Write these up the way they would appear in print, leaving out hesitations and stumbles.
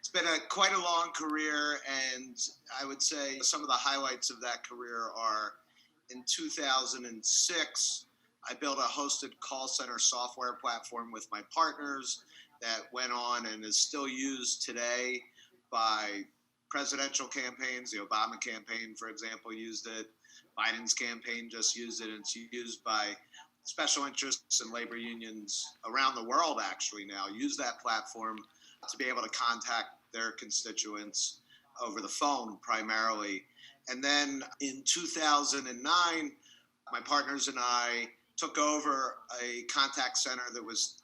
It's been quite a long career, and I would say some of the highlights of that career are in 2006, I built a hosted call center software platform with my partners that went on and is still used today by presidential campaigns. The Obama campaign, for example, used it. Biden's campaign just used it. And it's used by special interests and labor unions around the world actually now use that platform to be able to contact their constituents over the phone primarily. And then in 2009, my partners and I took over a contact center that was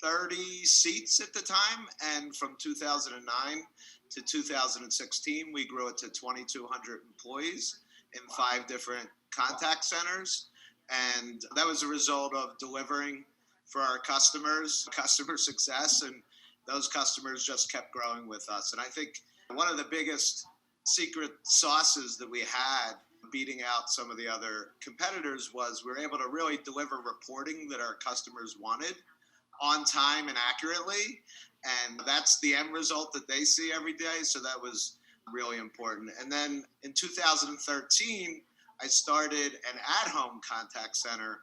30 seats at the time. And from 2009 to 2016, we grew it to 2,200 employees in 5 different contact centers. And that was a result of delivering for our customers, customer success, and those customers just kept growing with us. And I think one of the biggest secret sauces that we had beating out some of the other competitors was we were able to really deliver reporting that our customers wanted on time and accurately. And that's the end result that they see every day. So that was really important. And then in 2013, I started an at-home contact center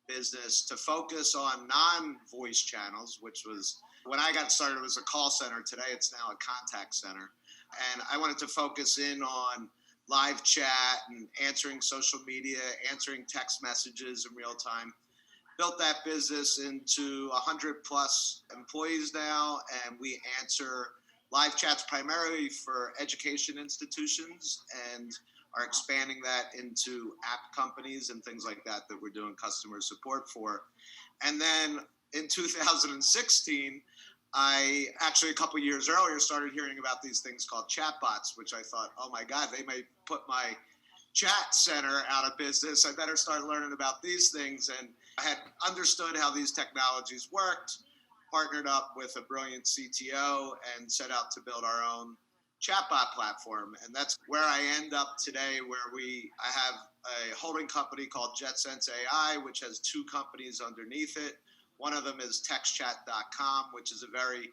business to focus on non-voice channels, which was, when I got started, it was a call center. Today, it's now a contact center. And I wanted to focus in on live chat and answering social media, answering text messages in real time. Built that business into 100 plus employees now, and we answer live chats primarily for education institutions and are expanding that into app companies and things like that we're doing customer support for. And then in 2016, I actually a couple years earlier started hearing about these things called chatbots, which I thought, oh my God, they may put my chat center out of business. I better start learning about these things. And I had understood how these technologies worked, partnered up with a brilliant CTO, and set out to build our own chatbot platform. And that's where I end up today, where I have a holding company called JetSense AI, which has 2 companies underneath it. One of them is textchat.com, which is a very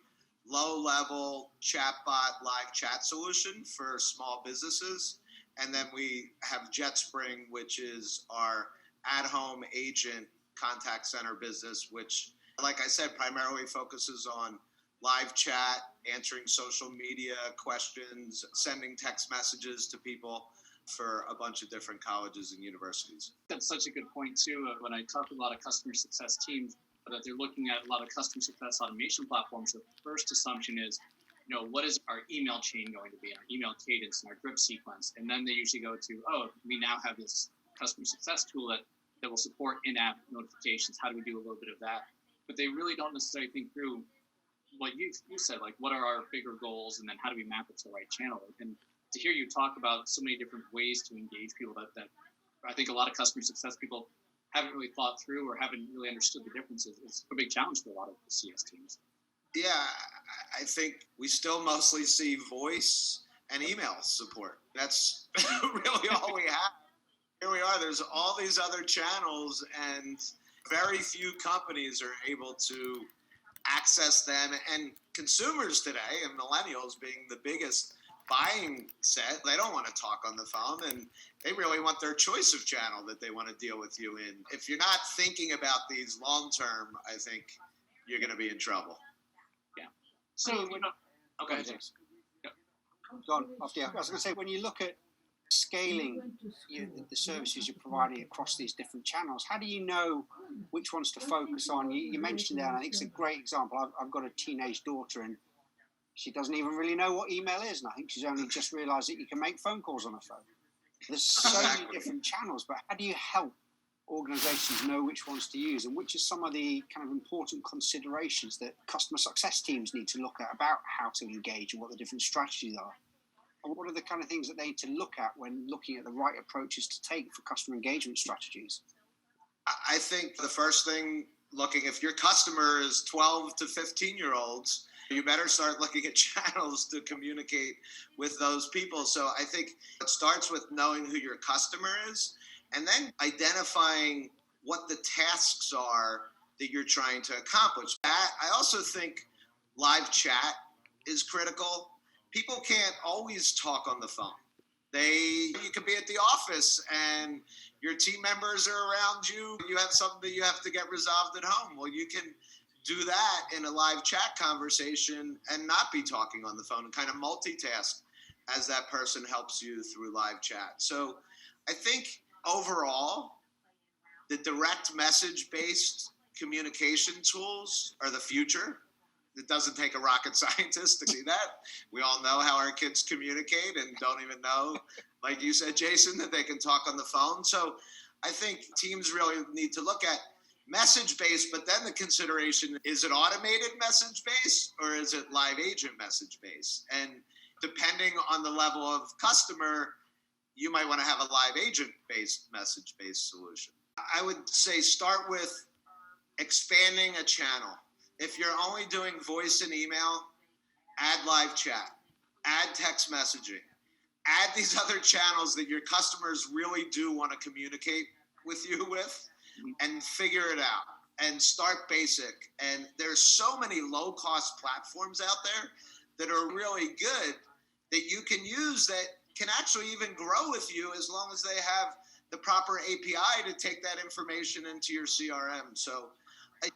low-level chatbot live chat solution for small businesses. And then we have JetSpring, which is our at-home agent contact center business, which, like I said, primarily focuses on live chat, answering social media questions, sending text messages to people for a bunch of different colleges and universities. That's such a good point, too. When I talk to a lot of customer success teams, that they're looking at a lot of customer success automation platforms, the first assumption is, what is our email chain going to be, our email cadence and our drip sequence? And then they usually go to, we now have this customer success tool that will support in-app notifications. How do we do a little bit of that? But they really don't necessarily think through what you said, like what are our bigger goals, and then how do we map it to the right channel? And to hear you talk about so many different ways to engage people that I think a lot of customer success people haven't really thought through or haven't really understood the differences. It's a big challenge for a lot of the CS teams. Yeah, I think we still mostly see voice and email support. That's really all we have. Here we are, there's all these other channels, and very few companies are able to access them. And consumers today, and millennials being the biggest buying set, they don't want to talk on the phone, and they really want their choice of channel that they want to deal with you in. If you're not thinking about these long term, I think you're going to be in trouble. Yeah. So, okay, James. Go on. After you. I was going to say, when you look at scaling the services you're providing across these different channels, how do you know which ones to focus on? You mentioned there, and I think it's a great example. I've got a teenage daughter, and she doesn't even really know what email is, and I think she's only just realised that you can make phone calls on a phone. There's so many different channels, but how do you help organisations know which ones to use, and which are some of the kind of important considerations that customer success teams need to look at about how to engage and what the different strategies are? And what are the kind of things that they need to look at when looking at the right approaches to take for customer engagement strategies? I think the first thing, if your customer is 12 to 15-year-olds, you better start looking at channels to communicate with those people. So I think it starts with knowing who your customer is, and then identifying what the tasks are that you're trying to accomplish. I also think live chat is critical. people can't always talk on the phone. You could be at the office and your team members are around you. You have something that you have to get resolved at home. Well, you can do that in a live chat conversation and not be talking on the phone and kind of multitask as that person helps you through live chat. So I think overall, the direct message-based communication tools are the future. It doesn't take a rocket scientist to see that. We all know how our kids communicate and don't even know, like you said, Jason, that they can talk on the phone. So I think teams really need to look at message-based, but then the consideration, is it automated message-based or is it live agent message-based? And depending on the level of customer, you might want to have a live agent-based message-based solution. I would say start with expanding a channel. If you're only doing voice and email, add live chat, add text messaging, add these other channels that your customers really do want to communicate with you with, and figure it out and start basic. And there's so many low-cost platforms out there that are really good that you can use that can actually even grow with you as long as they have the proper API to take that information into your CRM. So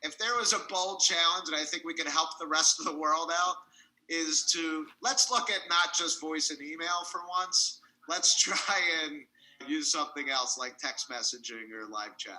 if there was a bold challenge, and I think we can help the rest of the world out, is to let's look at not just voice and email for once. Let's try and use something else like text messaging or live chat.